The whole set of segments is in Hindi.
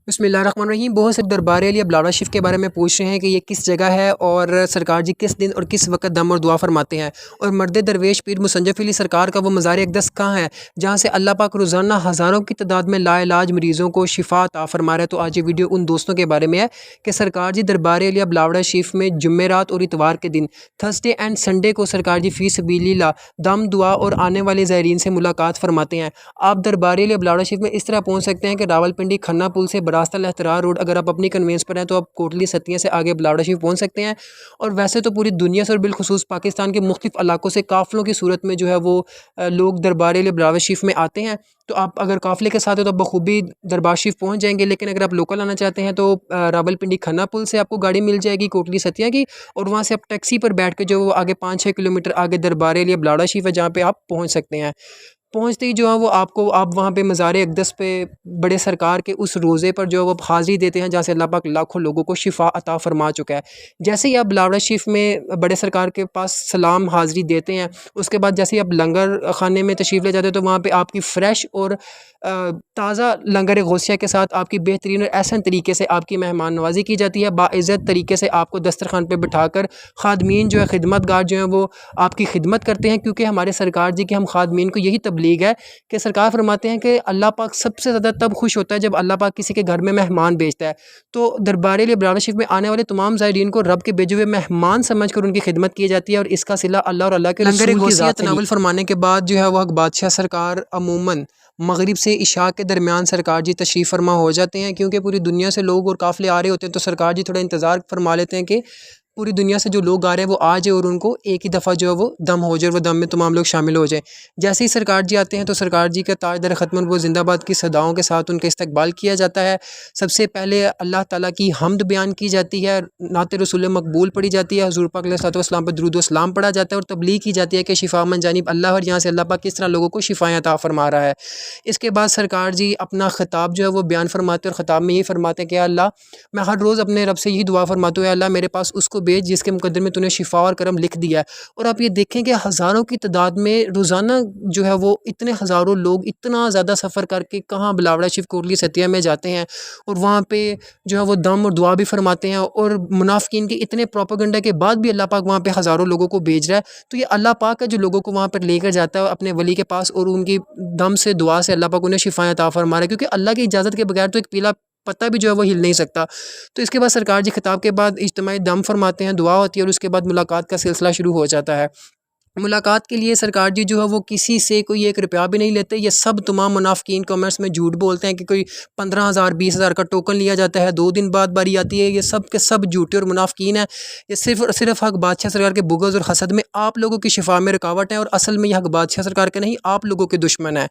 बिस्मिल्लाहिर्रहमानिर्रहीम। बहुत से दरबार अली ब्लावड़ा शरीफ के बारे में पूछ रहे हैं कि ये किस जगह है और सरकार जी किस दिन और किस वक्त दम और दुआ फरमाते हैं, और मर्द दरवेश पीर मुसंजफ़ अली सरकार का वो मज़ार अक़दस कहाँ है जहाँ से अल्लाह पाक रोज़ाना हज़ारों की तादाद में लाइलाज मरीज़ों को शिफा अता फरमा रहा है। तो आज ये वीडियो उन दोस्तों के बारे में है कि सरकार जी दरबार अली ब्लावड़ा शरीफ में जुमेरात और इतवार के दिन थर्सडे एंड संडे को सरकार जी फ़ी सबीलिल्लाह दम दुआ और आने वाले ज़ायरीन से मुलाकात फरमाते हैं। आप दरबार अली ब्लावड़ा शरीफ में इस तरह पहुँच सकते हैं कि रावलपिंडी खन्ना पुल से रास्ता लहतरा रोड, अगर आप अपनी कन्वेंस पर हैं तो आप कोटली सतिया से आगे ब्लावड़ा शरीफ पहुंच सकते हैं। और वैसे तो पूरी दुनिया से और बिलखुसूस पाकिस्तान के मुख्तलिफ इलाकों से काफ़िलों की सूरत में जो है वो लोग दरबार ब्लावड़ा शरीफ में आते हैं। तो आप अगर काफ़िले के साथ हो तो आप बखूबी दरबार शरीफ पहुंच जाएंगे। लेकिन अगर आप लोकल आना चाहते हैं तो रावलपिंडी खन्ना पुल से आपको गाड़ी मिल जाएगी कोटली सतिया की, और वहाँ से आप टैक्सी पर बैठ के जो वो आगे 5-6 किलोमीटर आगे दरबार ब्लावड़ा शरीफ है जहाँ पे आप पहुँच सकते हैं। पहुँचते ही जो है वो आप वहाँ पे मज़ार अक़दस पे बड़े सरकार के उस रोज़े पर जो है वो हाज़िरी देते हैं जहाँ से अल्लाह पाक लाखों लोगों को शिफा अता फरमा चुका है। जैसे ही आप ब्लावड़ा शरीफ में बड़े सरकार के पास सलाम हाज़िरी देते हैं, उसके बाद जैसे ही आप लंगर खाने में तशरीफ़ ले जाते हैं तो वहाँ पे आपकी फ़्रेश और ताज़ा लंगर गौसिया के साथ आपकी बेहतरीन और एहसन तरीके से आपकी मेहमान नवाज़ी की जाती है। बाइज़्ज़त तरीके से आपको दस्तरखान पे बिठाकर खादमीन जो है खिदमतगार जो हैं वो आपकी खिदमत करते हैं, क्योंकि हमारे सरकार जी के हम खादमीन को यही तबलीग है कि सरकार फरमाते हैं कि अल्लाह पाक सबसे ज़्यादा तब खुश होता है जब अल्लाह पाक किसी के घर में मेहमान भेजता है। तो दरबार ब्लावड़ा शरीफ में आने वाले तमाम ज़ायरीन को रब के भेजे हुए मेहमान समझ कर उनकी खिदमत की जाती है, और इसका सिला अल्लाह और अल्लाह के लंगर गौसिया तनावुल फरमाने के बाद जो है वह बादशाह सरकार अमूमन मगरिब से इशा के दरमियान सरकार जी तशरीफ़ फरमा हो जाते हैं, क्योंकि पूरी दुनिया से लोग और काफ़िले आ रहे होते हैं। तो सरकार जी थोड़ा इंतज़ार फरमा लेते हैं कि पूरी दुनिया से जो लोग आ रहे हैं वो आ जाए और उनको एक ही दफ़ा जो है वो दम हो जाए और वो दम में तमाम लोग शामिल हो जाए। जैसे ही सरकार जी आते हैं तो सरकार जी का ताजदार ख़त्म वो जिंदाबाद की सदाओं के साथ उनका इस्तकबाल किया जाता है। सबसे पहले अल्लाह ताला की हम्द बयान की जाती है, नाते रसूल मकबूल पढ़ी जाती है, हुज़ूर पाक अलैहिस्सलाम पर दुरूद व सलाम पढ़ा जाता है, और तबलीग की जाती है कि शिफा मन जानिब अल्लाह, और यहाँ से अल्लाह पाक किस तरह लोगों को शिफाएँ अता फरमा रहा है। इसके बाद सरकार जी अपना ख़िताब जो है वो बयान फरमाते हैं, और ख़िताब में यही फरमाते हैं कि अल्लाह, मैं हर रोज़ अपने रब से यही दुआ फरमाता हूँ, अल्लाह मेरे पास उसको भेज जिसके मुकद्दर में तूने शिफा और करम लिख दिया है। और आप ये देखें कि हज़ारों की तादाद में रोज़ाना जो है वो इतने हज़ारों लोग इतना ज़्यादा सफ़र करके कहाँ ब्लावड़ा शरीफ कोटली सतिया में जाते हैं, और वहाँ पे जो है वो दम और दुआ भी फरमाते हैं। और मुनाफिकीन के इतने प्रोपेगेंडा के बाद भी अल्लाह पाक वहाँ पे हज़ारों लोगों को भेज रहा है। तो ये अल्लाह पाक है जो लोगों को वहाँ पर लेकर जाता है अपने वली के पास, और उनकी दम से दुआ से अल्लाह पाक उन्हें शिफाएँ अता फरमा रहा है, क्योंकि अल्लाह की इजाज़त के बगैर तो एक पीला पत्ता भी जो है वो हिल नहीं सकता। तो इसके बाद सरकार जी खिताब के बाद इज्तिमाई दम फरमाते हैं, दुआ होती है, और उसके बाद मुलाकात का सिलसिला शुरू हो जाता है। मुलाकात के लिए सरकार जी जो है वो किसी से कोई 1 रुपया भी नहीं लेते। ये सब तमाम मुनाफिकीन कॉमर्स में झूठ बोलते हैं कि कोई 15,000 20,000 का टोकन लिया जाता है, 2 दिन बाद बारी आती है। ये सब के सब झूठे और मुनाफिकीन हैं। ये सिर्फ और सिर्फ हक बादशाह सरकार के बुग़्ज़ और हसद में आप लोगों की शिफा में रुकावट है, और असल में ये हक बादशाह सरकार के नहीं, आप लोगों के दुश्मन है।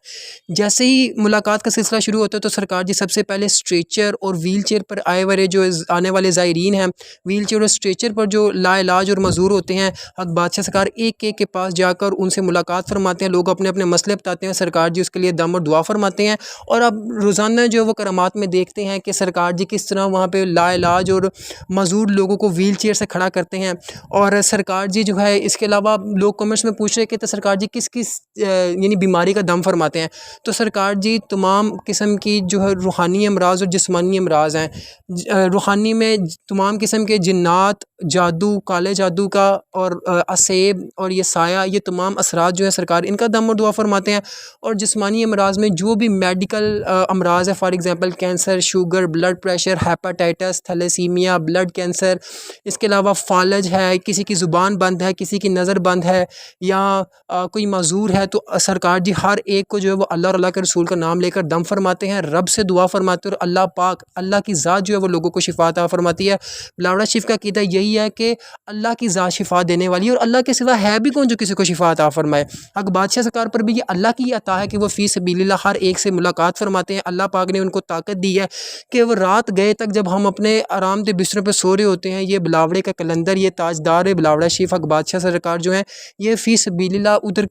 जैसे ही मुलाकात का सिलसिला शुरू होता है तो सरकार जी सबसे पहले स्ट्रेचर और व्हील चेयर पर आए वाले जो आने वाले ज़ायरीन हैं, व्हील चेयर और स्ट्रेचर पर जो लाइलाज और मजदूर होते हैं, हक बादशाह सरकार एक एक के पास जाकर उनसे मुलाकात फरमाते हैं। लोग अपने अपने मसले बताते हैं, सरकार जी उसके लिए दम और दुआ फरमाते हैं। और अब रोज़ाना जो वो करामात में देखते हैं कि सरकार जी किस तरह वहाँ पे लाइलाज और मजदूर लोगों को व्हील चेयर से खड़ा करते हैं। और सरकार जी जो है इसके अलावा लोग कमेंट्स में पूछ रहे कि तो सरकार जी किस किस यानी बीमारी का दम फरमाते हैं। तो सरकार जी तमाम किस्म की जो है रूहानी अमराज और जिस्मानी अमराज हैं। रूहानी में तमाम किस्म के जिन्नात, जादू, काले जादू का, और असेब और ये साया, ये तमाम असरात जो है सरकार इनका दम और दुआ फरमाते हैं। और जिस्मानी अमराज में जो भी मेडिकल अमराज है, for example cancer, sugar, blood pressure, hepatitis, thalassaemia, blood cancer, इसके अलावा फालज है, किसी की ज़ुबान बंद है, किसी की नज़र बंद है, या कोई माजूर है, तो सरकार जी हर एक को जो है वो अल्लाह और अल्लाह के रसूल का नाम लेकर दम फरमाते हैं, रब से दुआ फरमाते हैं, और अल्लाह पाक, अल्लाह की ज़ात जो है वो लोगों को शिफा अता फरमाती है। ब्लावड़ा शरीफ का अक़ीदा यही है कि अल्लाह की ज़ात शिफा देने वाली है, और अल्लाह के सिवा है भी कौन जो किसी को शिफा अता फरमाए। हक बादशाह सरकार पर भी ये अल्लाह की अता है कि वो फ़ी सबीलिल्लाह हर एक से मुलाकात फरमाते हैं। अल्लाह पाक ने उनको ताकत दी है कि वो रात गए तक जब हम अपने आराम दे बिस्तरों पर सो रहे होते हैं, ये ब्लावड़े का कलंदर, ये ताजदार ब्लावड़ा शरीफ हक बादशाह सरकार जो है ये फ़ी सबीलिल्लाह उधर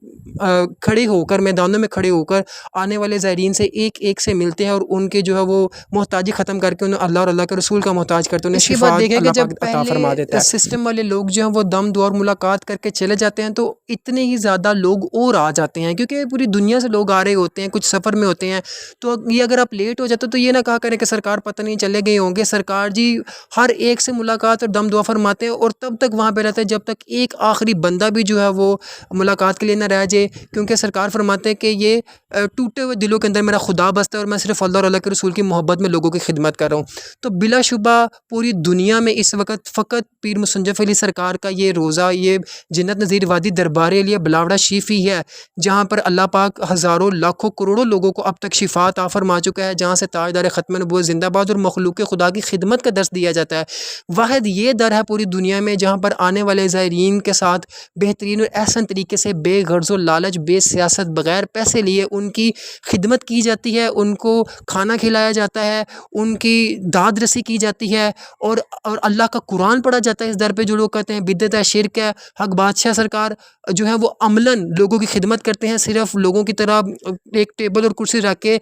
खड़े होकर, मैदानों में खड़े होकर आने वाले ज़ायरीन से एक एक से मिलते हैं, और उनके जो है वो मोहताजी ख़त्म करके उन्हें अल्लाह और अल्लाह के रसूल का मोहताज करते हैं। इसके बाद देखें कि जब पहले सिस्टम वाले लोग जो हैं वो दम दुआ और मुलाकात करके चले जाते हैं, तो इतने ही ज़्यादा लोग और आ जाते हैं, क्योंकि पूरी दुनिया से लोग आ रहे होते हैं, कुछ सफ़र में होते हैं। तो ये अगर आप लेट हो जाते हो तो ये ना कहा करें कि सरकार पता नहीं चले गए होंगे। सरकार जी हर एक से मुलाकात और दम दुआ फरमाते हैं और तब तक वहाँ पे रहते हैं जब तक एक आखिरी बंदा भी जो है वो मुलाकात के लिए ना रह जाए, क्योंकि सरकार फरमाते हैं कि ये टूटे हुए दिलों के अंदर मेरा खुदा बसता है और मैं सिर्फ अल्लाह और अल्लाह के रसूल की मोहब्बत में लोगों की खिदमत कर रहा हूँ। तो बिलाशुबा पूरी दुनिया में इस वक्त फ़कत पीर मुसंजफ़ अली सरकार का ये रोज़ा, ये जन्नत नज़ीर वादी दरबार अलिया बिलावड़ा शरीफ ही है, जहाँ पर अल्लाह पाक हज़ारों लाखों करोड़ों लोगों को अब तक शिफा अता फरमा चुका है, जहाँ से ताजदार ख़त्म नबूवत ज़िंदाबाद और मखलूक खुदा की खिदमत का दर्स दिया जाता है। वाहिद ये दर है पूरी दुनिया में जहाँ पर आने वाले ज़ायरीन के साथ बेहतरीन और एहसन तरीके से बेगर्ज़ व लालच, बेसियासत, बग़ैर पैसे लिए उनकी खिदमत की जाती है, उनको खाना खिलाया जाता है, उनकी दाद रसी की जाती है और अल्लाह का कुरान पढ़ा जाता है इस दर पे। जो लोग कहते हैं बिदअत है, शिरक है, हक बादशाह सरकार जो है वो अमलन लोगों की खिदमत करते हैं, सिर्फ लोगों की तरह एक टेबल और कुर्सी रख के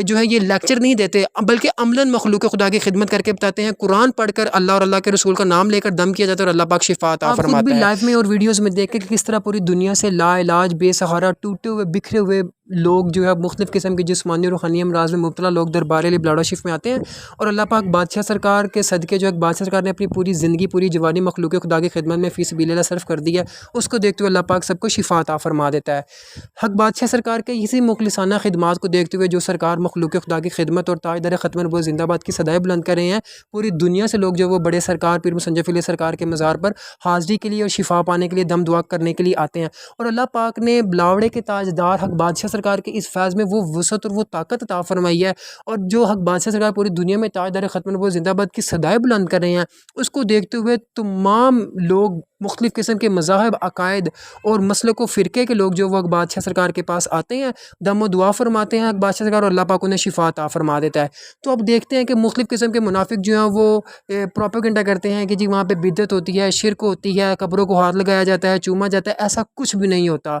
जो है ये लेक्चर नहीं देते, बल्कि अमलन मखलूक खुदा की खिदमत करके बताते हैं। कुरान पढ़कर अल्लाह और अल्लाह के रसूल का नाम लेकर दम किया जाता है और अल्लाह पाक शिफा अता फरमाता है। आप खुद भी लाइव में और वीडियोस में देखें कि किस तरह पूरी दुनिया से लाइलाज, बेसहारा, टूटे हुए, बिखरे हुए लोग जो है मुख्तलिफ़ किस्म के जिस्मानी और रूहानी अमराज में मुब्तला लोग दरबार अली बिलावड़ा शरीफ में आते हैं और अल्लाह पाक बादशाह सरकार के सदक़े जो है बादशाह सरकार ने अपनी पूरी ज़िंदगी, पूरी जवानी मखलूक खुदा की खिदमत में फ़ी सबीलिल्लाह सर्फ़ कर दी है। उसको देखते हुए अल्लाह पाक सबको शिफा अता फरमा देता है। हक बादशाह सरकार के इसी मुखलिसाना खिदमात को देखते हुए जो सरकार मखलूक खुदा की खिदमत और ताजदार ख़त्म नबूवत ज़िंदाबाद की सदाएँ बुलंद कर रहे हैं, पूरी दुनिया से लोग जो वो बड़े सरकार पीर मुसंजफ़ अली सरकार के मज़ार पर हाज़री के लिए और शिफा पाने के लिए, दम दुआ करने के लिए आते हैं। और अल्लाह पाक ने बिलावड़े के ताजदार हक बादशाह सरकार के इस फैज़ में वो वसअत और वो ताकत अता फरमाई है, और जो हक बादशाह सरकार पूरी दुनिया में ताजदार ख़त्म नबूवत ज़िंदाबाद की सदाएँ बुलंद कर रहे हैं, उसको देखते हुए तमाम लोग मुख्तलिफ़ किस्म के मज़ाहब, अकायद और मसलक व फ़िरके के लोग जो वो हक बादशाह सरकार के पास आते हैं, दम व दुआ फरमाते हैं हक बादशाह सरकार और अल्लाह पाक उन्हें शिफा अता फरमा देता है। तो अब देखते हैं कि मुख्तलिफ़ किस्म के मुनाफिक जो हैं वो प्रोपेगेंडा करते हैं कि जी वहाँ पे बिदअत होती है, शिरक होती है, कब्रों को हाथ लगाया जाता है, चूमा जाता है। ऐसा कुछ भी नहीं होता।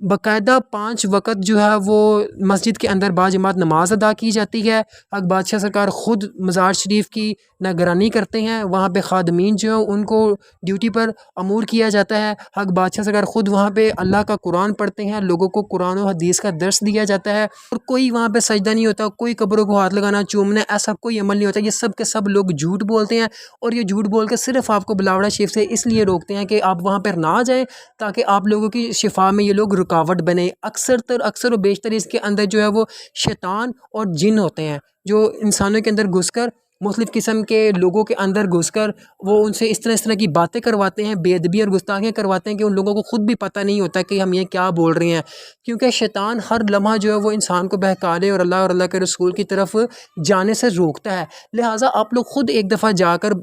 बाकायदा 5 वक़्त जो है वो मस्जिद के अंदर बाजमात नमाज अदा की जाती है। हक बादशाह सरकार ख़ुद मज़ार शरीफ की निगरानी करते हैं, वहाँ पे खादमीन जो हैं उनको ड्यूटी पर अमूर किया जाता है। हक बादशाह सरकार ख़ुद वहाँ पे अल्लाह का कुरान पढ़ते हैं, लोगों को कुरान और हदीस का दर्स दिया जाता है, और कोई वहाँ पे सजदा नहीं होता, कोई कब्रों को हाथ लगाना, चूमना, ऐसा कोई अमल नहीं होता। ये सब के सब लोग झूठ बोलते हैं, और ये झूठ बोल के सिर्फ़ आपको बिलावड़ा शरीफ से इसलिए रोकते हैं कि आप वहाँ पर ना जाएँ, ताकि आप लोगों की शिफा में ये लोग रुकावट बने। अक्सर व बेशतर इसके अंदर जो है वो शैतान और जिन होते हैं, जो इंसानों के अंदर घुसकर मुख्तलिफ़ किस्म के लोगों के अंदर घुसकर वो उनसे इस तरह की बातें करवाते हैं, बेअदबी और गुस्ताखियाँ करवाते हैं कि उन लोगों को खुद भी पता नहीं होता कि हम ये क्या बोल रहे हैं, क्योंकि शैतान हर लम्हा जो है वो इंसान को बहकाने और अल्लाह के रसूल की तरफ जाने से रोकता है। लिहाजा आप लोग खुद एक दफ़ा जाकर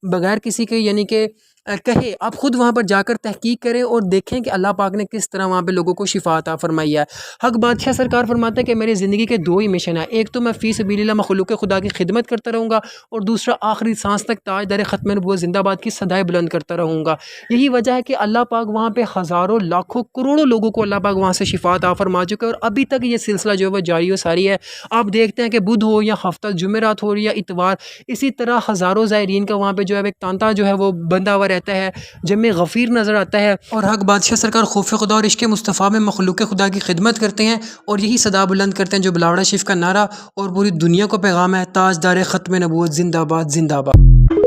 बग़ैर किसी के यानी कि कहे आप खुद वहाँ पर जाकर तहकीक करें और देखें कि अल्लाह पाक ने किस तरह वहाँ पे लोगों को शिफा अता फरमाई है। हक बादशाह सरकार फरमाते हैं कि मेरी ज़िंदगी के 2 ही मिशन हैं, एक तो मैं फ़ी सबीलिल्लाह मखलूक खुदा की खिदमत करता रहूँगा, और दूसरा आखिरी सांस तक ताजदार ख़त्म नबूवत ज़िंदाबाद की सदाएँ बुलंद करता रहूँगा। यही वजह है कि अल्लाह पाक वहाँ पे हज़ारों, लाखों, करोड़ों लोगों को अल्लाह पाक वहाँ से शिफा अता फरमा चुका है, और अभी तक ये सिलसिला जो है वो जारी व सारी है। आप देखते हैं कि बुध हो या हफ्ता जुमेरात हो या इतवार, इसी तरह हज़ारों ज़ायरीन का वहाँ पे जो है एक तांता जो है वो बंधा हुआ रहता है, जमे गफ़ीर नज़र आता है। और हक बादशाह सरकार खौफ खुदा और इश्क़ मुस्तफ़ा में मखलूक खुदा की खिदमत करते हैं, और यही सदा बुलंद करते हैं जो बिलावड़ा शरीफ का नारा और पूरी दुनिया को पैगाम है, ताजदार ख़त्म नबूवत ज़िंदाबाद ज़िंदाबाद।